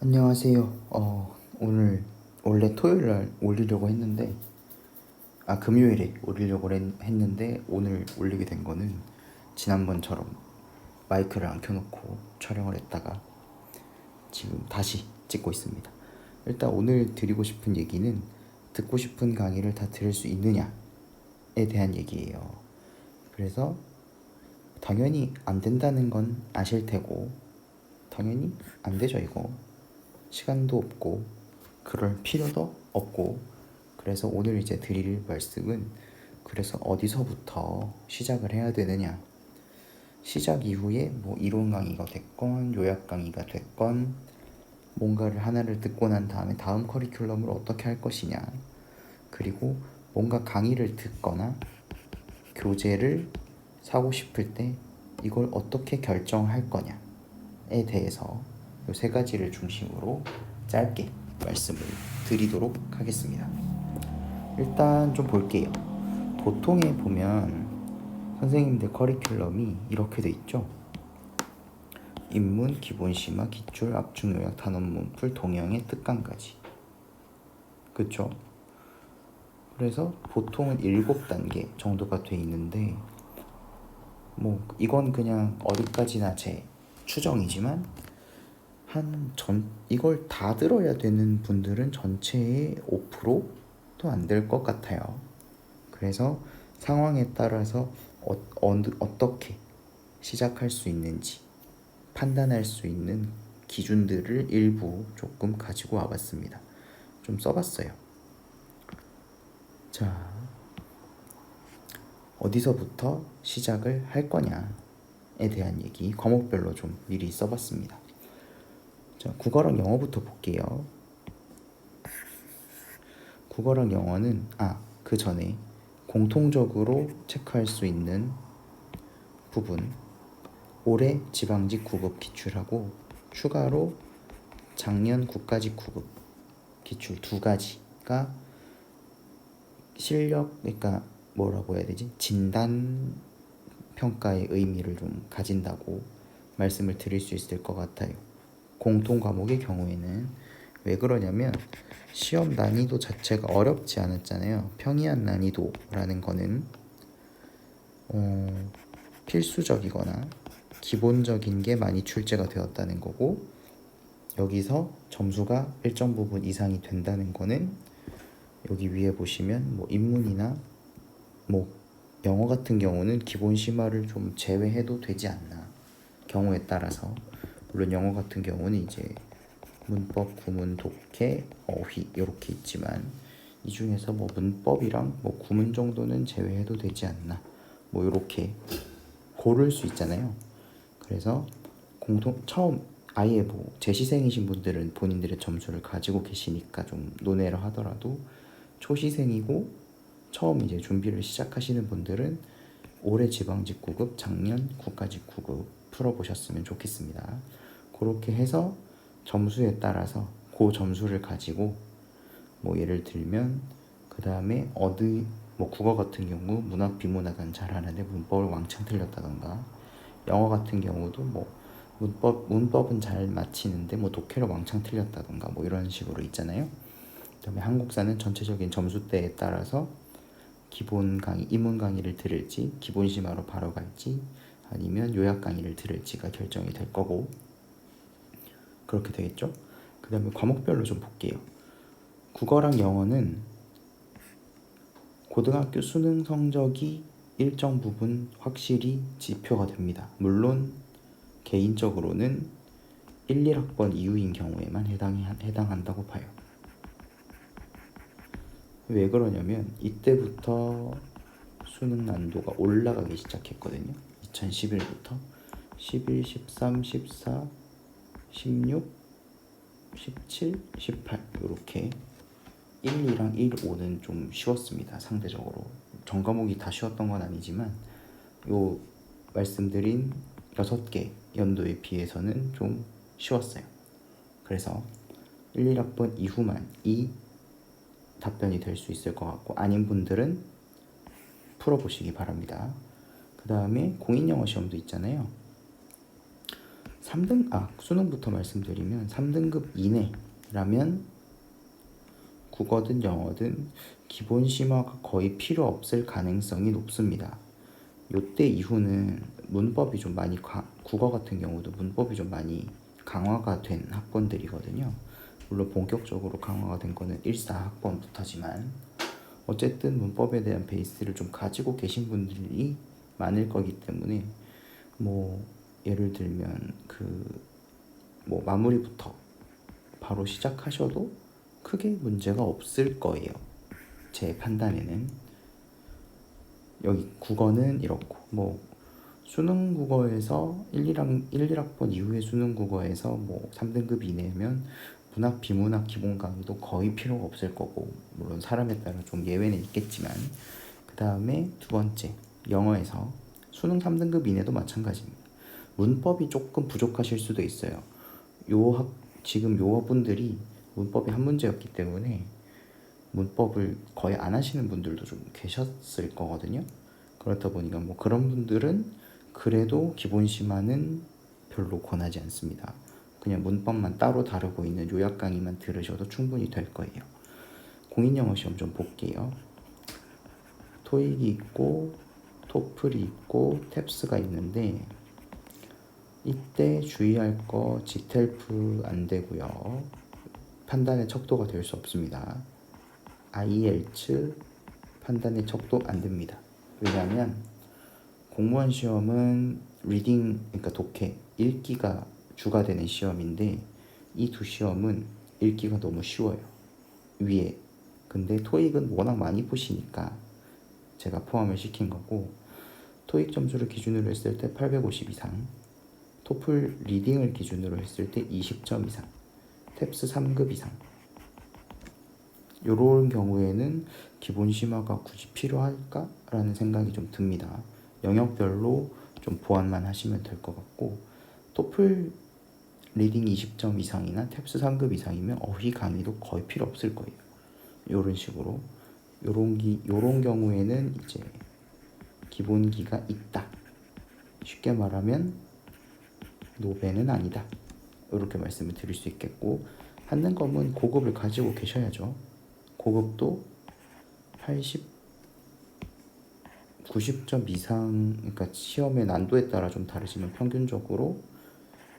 안녕하세요. 오늘 원래 토요일 날 올리려고 했는데, 금요일에 올리려고 했는데, 오늘 올리게 된 거는 지난번처럼 마이크를 안 켜놓고 촬영을 했다가 지금 다시 찍고 있습니다. 일단 오늘 드리고 싶은 얘기는 듣고 싶은 강의를 다 들을 수 있느냐에 대한 얘기예요. 그래서 당연히 안 된다는 건 아실 테고, 당연히 안 되죠, 이거. 시간도 없고 그럴 필요도 없고, 그래서 오늘 이제 드릴 말씀은, 그래서 어디서부터 시작을 해야 되느냐, 시작 이후에 뭐 이론 강의가 됐건 요약 강의가 됐건 뭔가를 하나를 듣고 난 다음에 다음 커리큘럼을 어떻게 할 것이냐, 그리고 뭔가 강의를 듣거나 교재를 사고 싶을 때 이걸 어떻게 결정할 거냐에 대해서 이 세 가지를 중심으로 짧게 말씀을 드리도록 하겠습니다. 일단 좀 볼게요. 보통에 보면 선생님들 커리큘럼이 이렇게 돼 있죠. 입문, 기본 심화, 기출, 압축, 요약, 단원 문풀, 동형의 특강까지. 그쵸? 그래서 보통은 7단계 정도가 돼 있는데, 뭐 이건 그냥 어디까지나 제 추정이지만 이걸 다 들어야 되는 분들은 전체의 5%도 안 될 것 같아요. 그래서 상황에 따라서 어떻게 시작할 수 있는지 판단할 수 있는 기준들을 일부 조금 가지고 와봤습니다. 좀 써봤어요. 자, 어디서부터 시작을 할 거냐에 대한 얘기 과목별로 좀 미리 써봤습니다. 자, 국어랑 영어부터 볼게요. 국어랑 영어는 그 전에 공통적으로 체크할 수 있는 부분, 올해 지방직 9급 기출하고 추가로 작년 국가직 9급 기출 두 가지가 실력, 그러니까 뭐라고 해야 되지? 진단 평가의 의미를 좀 가진다고 말씀을 드릴 수 있을 것 같아요. 공통 과목의 경우에는. 왜 그러냐면 시험 난이도 자체가 어렵지 않았잖아요. 평이한 난이도라는 거는 필수적이거나 기본적인 게 많이 출제가 되었다는 거고, 여기서 점수가 일정 부분 이상이 된다는 거는 여기 위에 보시면 뭐 인문이나 뭐 영어 같은 경우는 기본 심화를 좀 제외해도 되지 않나, 경우에 따라서. 물론 영어 같은 경우는 이제 문법, 구문, 독해, 어휘 이렇게 있지만 이 중에서 뭐 문법이랑 뭐 구문 정도는 제외해도 되지 않나, 뭐 이렇게 고를 수 있잖아요. 그래서 처음 아예 뭐 재시생이신 분들은 본인들의 점수를 가지고 계시니까 좀 논외를 하더라도, 초시생이고 처음 이제 준비를 시작하시는 분들은 올해 지방직 9급, 작년 국가직 9급 풀어보셨으면 좋겠습니다. 그렇게 해서 점수에 따라서 그 점수를 가지고 뭐 예를 들면 그 다음에 뭐 국어 같은 경우 문학, 비문학은 잘하는데 문법을 왕창 틀렸다던가, 영어 같은 경우도 뭐 문법은 잘 맞히는데 뭐 독해를 왕창 틀렸다던가 뭐 이런 식으로 있잖아요. 그다음에 한국사는 전체적인 점수대에 따라서 기본 강의, 입문 강의를 들을지 기본 심화로 바로 갈지 아니면 요약 강의를 들을지가 결정이 될 거고, 그렇게 되겠죠. 그 다음에 과목별로 좀 볼게요. 국어랑 영어는 고등학교 수능 성적이 일정 부분 확실히 지표가 됩니다. 물론 개인적으로는 1, 1학번 이후인 경우에만 해당한다고 봐요. 왜 그러냐면 이때부터 수능 난도가 올라가기 시작했거든요. 2011부터 11, 13, 14, 16, 17, 18 이렇게 1, 2랑 1, 5는 좀 쉬웠습니다. 상대적으로 전 과목이 다 쉬웠던 건 아니지만 요 말씀드린 6개 연도에 비해서는 좀 쉬웠어요. 그래서 1, 1학번 이후만 이 답변이 될 수 있을 것 같고, 아닌 분들은 풀어보시기 바랍니다. 그 다음에 공인영어 시험도 있잖아요. 수능부터 말씀드리면 3등급 이내라면 국어든 영어든 기본 심화가 거의 필요 없을 가능성이 높습니다. 요때 이후는 문법이 좀 많이 국어 같은 경우도 문법이 좀 많이 강화가 된 학번들이거든요. 물론 본격적으로 강화가 된 거는 1, 4학번부터지만 어쨌든 문법에 대한 베이스를 좀 가지고 계신 분들이 많을 거기 때문에 뭐 예를 들면 뭐 마무리부터 바로 시작하셔도 크게 문제가 없을 거예요. 제 판단에는. 여기 국어는 이렇고 뭐 수능 국어에서 1,2학번 이후에 수능 국어에서 뭐 3등급 이내면 문학, 비문학 기본 강의도 거의 필요가 없을 거고, 물론 사람에 따라 좀 예외는 있겠지만, 그 다음에 두 번째, 영어에서 수능 3등급 이내도 마찬가지입니다. 문법이 조금 부족하실 수도 있어요. 지금 요 분들이 문법이 한 문제였기 때문에 문법을 거의 안 하시는 분들도 좀 계셨을 거거든요. 그렇다 보니까 뭐 그런 분들은 그래도 기본 심화는 별로 권하지 않습니다. 그냥 문법만 따로 다루고 있는 요약 강의만 들으셔도 충분히 될 거예요. 공인영어 시험 좀 볼게요. 토익이 있고 토플이 있고 탭스가 있는데, 이때 주의할 거 지텔프 안 되고요. 판단의 척도가 될 수 없습니다. IELTS 판단의 척도 안 됩니다. 왜냐하면 공무원 시험은 리딩, 그러니까 독해, 읽기가 주가 되는 시험인데 이 두 시험은 읽기가 너무 쉬워요. 위에. 근데 토익은 워낙 많이 보시니까 제가 포함을 시킨 거고, 토익 점수를 기준으로 했을 때 850 이상, 토플 리딩을 기준으로 했을 때 20점 이상, 탭스 3급 이상. 이런 경우에는 기본 심화가 굳이 필요할까? 라는 생각이 좀 듭니다. 영역별로 좀 보완만 하시면 될 것 같고, 토플 리딩 20점 이상이나 탭스 3급 이상이면 어휘 강의도 거의 필요 없을 거예요. 이런 식으로 요런 경우에는 이제 기본기가 있다. 쉽게 말하면 노베는 아니다. 이렇게 말씀을 드릴 수 있겠고, 한능검은 고급을 가지고 계셔야죠. 고급도 90점 이상, 그러니까 시험의 난도에 따라 좀 다르지만 평균적으로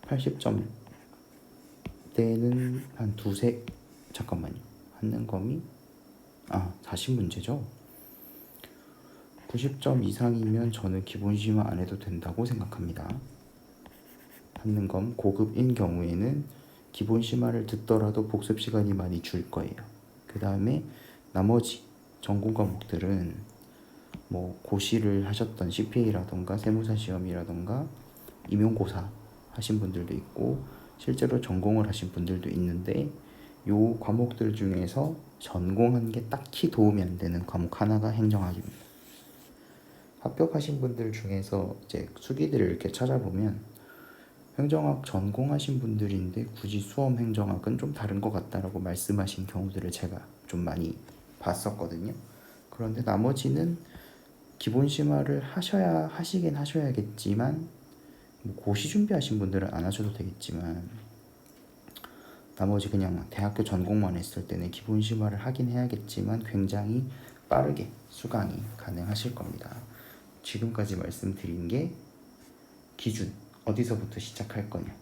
80점대는 한 잠깐만요. 한능검이 40문제죠. 90점 이상이면 저는 기본 심화 안 해도 된다고 생각합니다. 한능검 고급인 경우에는 기본 심화를 듣더라도 복습 시간이 많이 줄 거예요. 그 다음에 나머지 전공 과목들은 뭐 고시를 하셨던 CPA라던가 세무사 시험이라던가 임용고사 하신 분들도 있고 실제로 전공을 하신 분들도 있는데, 요 과목들 중에서 전공한 게 딱히 도움이 안 되는 과목 하나가 행정학입니다. 합격하신 분들 중에서 이제 수기들을 이렇게 찾아보면 행정학 전공하신 분들인데 굳이 수험 행정학은 좀 다른 것 같다라고 말씀하신 경우들을 제가 좀 많이 봤었거든요. 그런데 나머지는 기본 심화를 하시긴 하셔야겠지만, 뭐 고시 준비하신 분들은 안 하셔도 되겠지만, 나머지 그냥 대학교 전공만 했을 때는 기본 심화를 하긴 해야겠지만 굉장히 빠르게 수강이 가능하실 겁니다. 지금까지 말씀드린 게 기준, 어디서부터 시작할 거냐,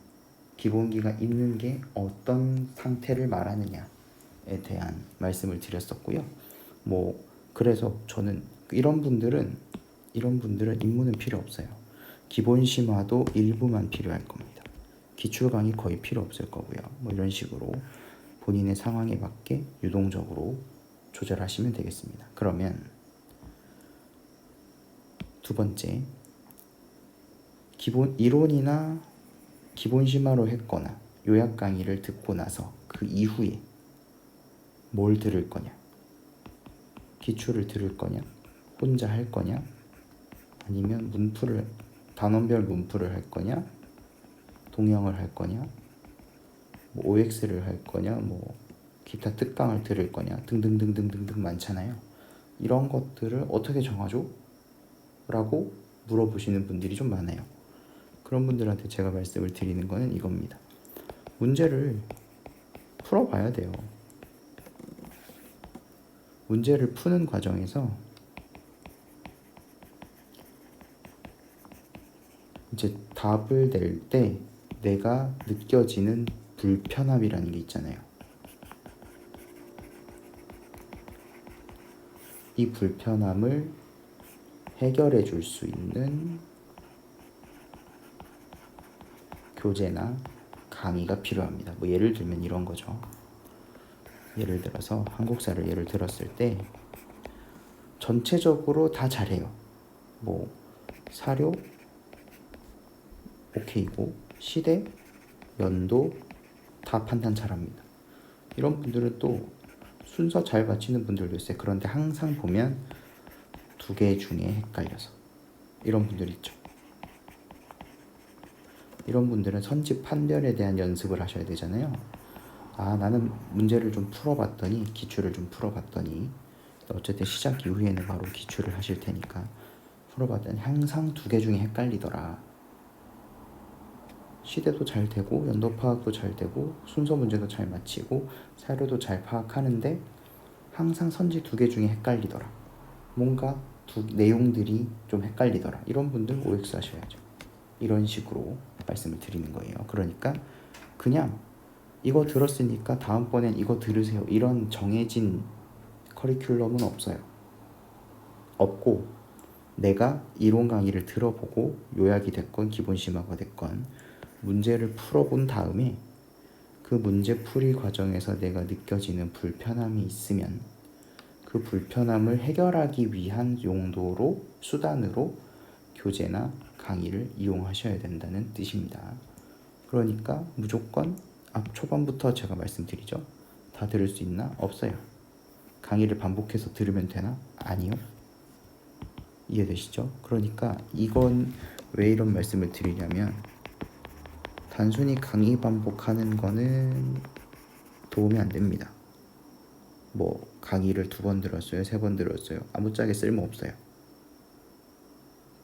기본기가 있는 게 어떤 상태를 말하느냐에 대한 말씀을 드렸었고요. 뭐 그래서 저는 이런 분들은 입문은 필요 없어요. 기본 심화도 일부만 필요할 겁니다. 기출 강의 거의 필요 없을 거고요. 뭐 이런 식으로 본인의 상황에 맞게 유동적으로 조절하시면 되겠습니다. 그러면 두 번째, 기본 이론이나 기본 심화로 했거나 요약 강의를 듣고 나서 그 이후에 뭘 들을 거냐, 기출을 들을 거냐, 혼자 할 거냐, 아니면 단원별 문풀을 할 거냐, 동영을 할 거냐, 뭐 OX를 할 거냐, 뭐 기타 특강을 들을 거냐 등등등등등등 많잖아요. 이런 것들을 어떻게 정하죠? 라고 물어보시는 분들이 좀 많아요. 그런 분들한테 제가 말씀을 드리는 거는 이겁니다. 문제를 풀어봐야 돼요. 문제를 푸는 과정에서 이제 답을 낼 때 내가 느껴지는 불편함이라는 게 있잖아요. 이 불편함을 해결해 줄 수 있는 교재나 강의가 필요합니다. 뭐 예를 들면 이런 거죠. 예를 들어서 한국사를 예를 들었을 때 전체적으로 다 잘해요. 뭐 사료 오케이고 시대, 연도 다 판단 잘합니다. 이런 분들은 또 순서 잘 맞추는 분들도 있어요. 그런데 항상 보면 두 개 중에 헷갈려서 이런 분들 있죠. 이런 분들은 선지 판별에 대한 연습을 하셔야 되잖아요. 나는 문제를 좀 풀어봤더니 기출을 좀 풀어봤더니 어쨌든 시작 이후에는 바로 기출을 하실 테니까 풀어봤더니 항상 두 개 중에 헷갈리더라. 시대도 잘 되고 연도 파악도 잘 되고 순서 문제도 잘 맞히고 사료도 잘 파악하는데 항상 선지 두 개 중에 헷갈리더라. 뭔가 내용들이 좀 헷갈리더라. 이런 분들 OX 하셔야죠. 이런 식으로 말씀을 드리는 거예요. 그러니까 그냥 이거 들었으니까 다음번엔 이거 들으세요. 이런 정해진 커리큘럼은 없어요. 없고 내가 이론 강의를 들어보고 요약이 됐건 기본 심화가 됐건 문제를 풀어본 다음에 그 문제 풀이 과정에서 내가 느껴지는 불편함이 있으면 그 불편함을 해결하기 위한 용도로 수단으로 교재나 강의를 이용하셔야 된다는 뜻입니다. 그러니까 무조건 초반부터 제가 말씀드리죠. 다 들을 수 있나? 없어요. 강의를 반복해서 들으면 되나? 아니요. 이해되시죠? 그러니까 이건 왜 이런 말씀을 드리냐면 단순히 강의 반복하는 거는 도움이 안 됩니다. 뭐 강의를 2번 들었어요, 3번 들었어요. 아무짝에 쓸모없어요.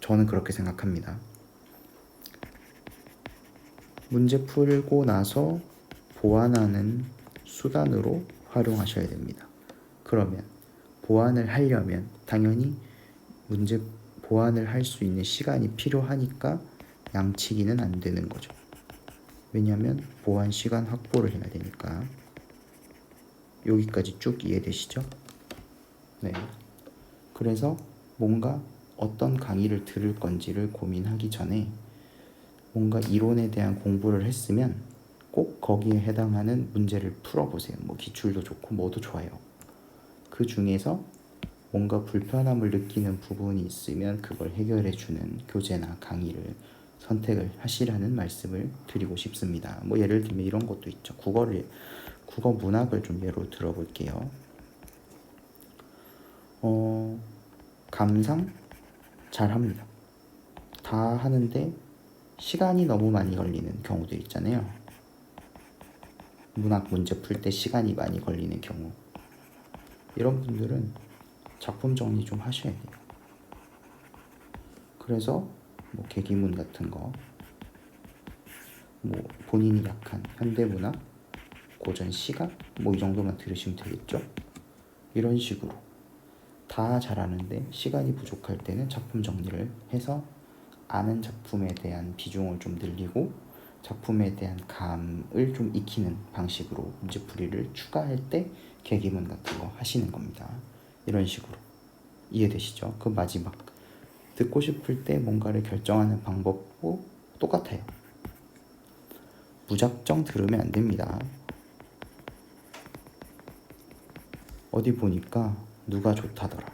저는 그렇게 생각합니다. 문제 풀고 나서 보완하는 수단으로 활용하셔야 됩니다. 그러면 보완을 하려면 당연히 문제 보완을 할 수 있는 시간이 필요하니까 양치기는 안 되는 거죠. 왜냐하면 보완 시간 확보를 해야 되니까. 여기까지 쭉 이해되시죠? 네. 그래서 뭔가 어떤 강의를 들을 건지를 고민하기 전에 뭔가 이론에 대한 공부를 했으면 꼭 거기에 해당하는 문제를 풀어보세요. 뭐 기출도 좋고 뭐도 좋아요. 그 중에서 뭔가 불편함을 느끼는 부분이 있으면 그걸 해결해주는 교재나 강의를 선택을 하시라는 말씀을 드리고 싶습니다. 뭐 예를 들면 이런 것도 있죠. 국어 문학을 좀 예로 들어볼게요. 감상 잘합니다. 다 하는데 시간이 너무 많이 걸리는 경우도 있잖아요. 문학 문제 풀 때 시간이 많이 걸리는 경우. 이런 분들은 작품 정리 좀 하셔야 돼요. 그래서 뭐 계기문 같은 거, 뭐 본인이 약한 현대문학, 고전 시각 뭐 이 정도만 들으시면 되겠죠. 이런 식으로 다 잘하는데 시간이 부족할 때는 작품 정리를 해서 아는 작품에 대한 비중을 좀 늘리고 작품에 대한 감을 좀 익히는 방식으로 문제풀이를 추가할 때 계기문 같은 거 하시는 겁니다. 이런 식으로 이해되시죠? 그 마지막 듣고 싶을 때 뭔가를 결정하는 방법도 똑같아요. 무작정 들으면 안 됩니다. 어디 보니까 누가 좋다더라.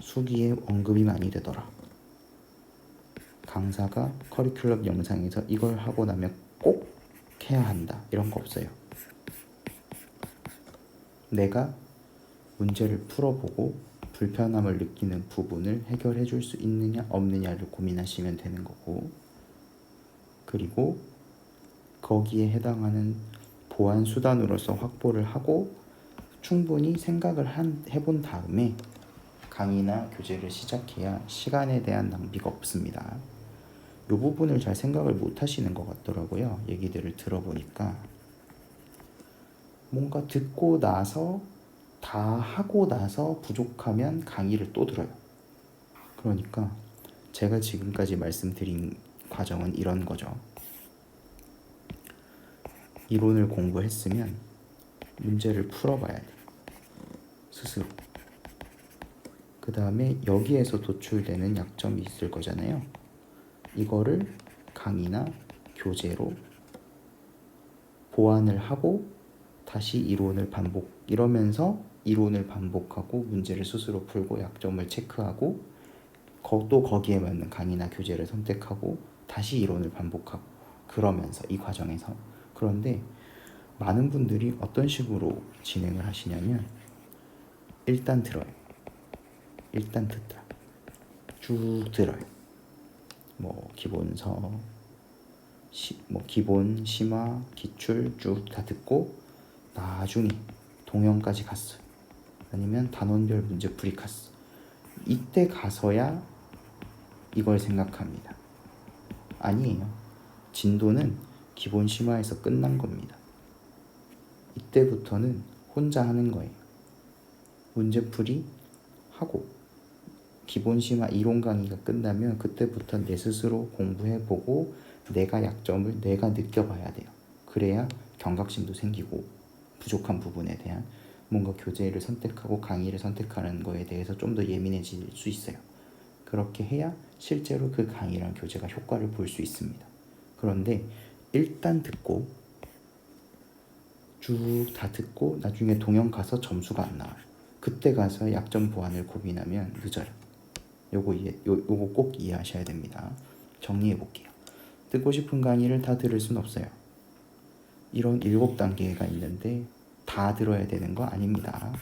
수기에 언급이 많이 되더라. 강사가 커리큘럼 영상에서 이걸 하고 나면 꼭 해야 한다. 이런 거 없어요. 내가 문제를 풀어보고 불편함을 느끼는 부분을 해결해 줄 수 있느냐 없느냐를 고민하시면 되는 거고, 그리고 거기에 해당하는 보완 수단으로서 확보를 하고 충분히 생각을 해본 다음에 강의나 교재를 시작해야 시간에 대한 낭비가 없습니다. 이 부분을 잘 생각을 못 하시는 것 같더라고요. 얘기들을 들어보니까 뭔가 듣고 나서 다 하고 나서 부족하면 강의를 또 들어요. 그러니까 제가 지금까지 말씀드린 과정은 이런 거죠. 이론을 공부했으면 문제를 풀어봐야 돼. 스스로. 그 다음에 여기에서 도출되는 약점이 있을 거잖아요. 이거를 강의나 교재로 보완을 하고 다시 이론을 반복, 이러면서 이론을 반복하고 문제를 스스로 풀고 약점을 체크하고 또 거기에 맞는 강의나 교재를 선택하고 다시 이론을 반복하고 그러면서 이 과정에서. 그런데 많은 분들이 어떤 식으로 진행을 하시냐면 일단 들어요. 일단 듣다. 쭉 들어요. 뭐 기본서, 기본, 심화, 기출 쭉 다 듣고 나중에 동영까지 갔어요. 아니면 단원별 문제풀이 갔어. 이때 가서야 이걸 생각합니다. 아니에요. 진도는 기본 심화에서 끝난 겁니다. 이때부터는 혼자 하는 거예요. 문제풀이 하고 기본 심화 이론 강의가 끝나면 그때부터 내 스스로 공부해보고 내가 약점을 내가 느껴봐야 돼요. 그래야 경각심도 생기고 부족한 부분에 대한 뭔가 교재를 선택하고 강의를 선택하는 거에 대해서 좀 더 예민해질 수 있어요. 그렇게 해야 실제로 그 강의랑 교재가 효과를 볼 수 있습니다. 그런데 일단 듣고 쭉 다 듣고 나중에 동영 가서 점수가 안 나와요. 그때 가서 약점 보완을 고민하면 늦어요. 요거 꼭 이해하셔야 됩니다. 정리해 볼게요. 듣고 싶은 강의를 다 들을 순 없어요. 이런 7단계가 있는데 다 들어야 되는 거 아닙니다.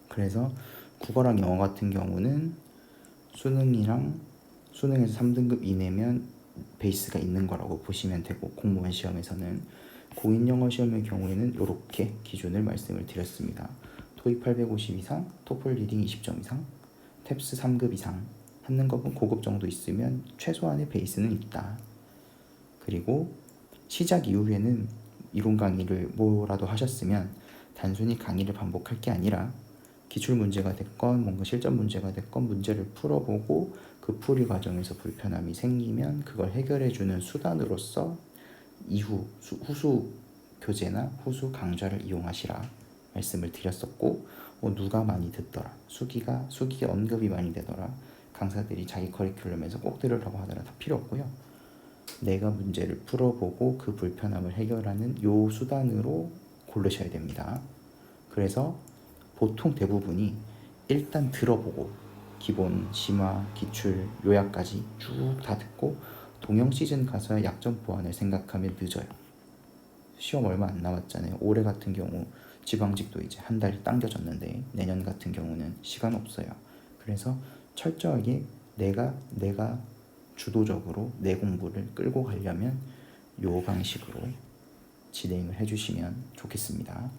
그래서 국어랑 영어 같은 경우는 수능에서 3등급 이내면 베이스가 있는 거라고 보시면 되고, 공무원 시험에서는 공인 영어 시험의 경우에는 이렇게 기준을 말씀을 드렸습니다. 토익 850 이상, 토플 리딩 20점 이상, 탭스 3급 이상, 한능급은 고급 정도 있으면 최소한의 베이스는 있다. 그리고 시작 이후에는 이론 강의를 뭐라도 하셨으면 단순히 강의를 반복할 게 아니라 기출 문제가 됐건 뭔가 실전 문제가 됐건 문제를 풀어보고 그 풀이 과정에서 불편함이 생기면 그걸 해결해주는 수단으로서 이후 후수 교재나 후수 강좌를 이용하시라 말씀을 드렸었고, 누가 많이 듣더라, 수기가 언급이 많이 되더라, 강사들이 자기 커리큘럼에서 꼭 들으라고 하더라, 다 필요 없고요. 내가 문제를 풀어보고 그 불편함을 해결하는 요 수단으로 고르셔야 됩니다. 그래서 보통 대부분이 일단 들어보고 기본, 심화, 기출, 요약까지 쭉 다 듣고 동영 시즌 가서야 약점 보완을 생각하면 늦어요. 시험 얼마 안 남았잖아요. 올해 같은 경우 지방직도 이제 한 달이 당겨졌는데 내년 같은 경우는 시간 없어요. 그래서 철저하게 내가 주도적으로 내 공부를 끌고 가려면 요 방식으로 진행을 해주시면 좋겠습니다.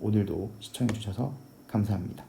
오늘도 시청해주셔서 감사합니다.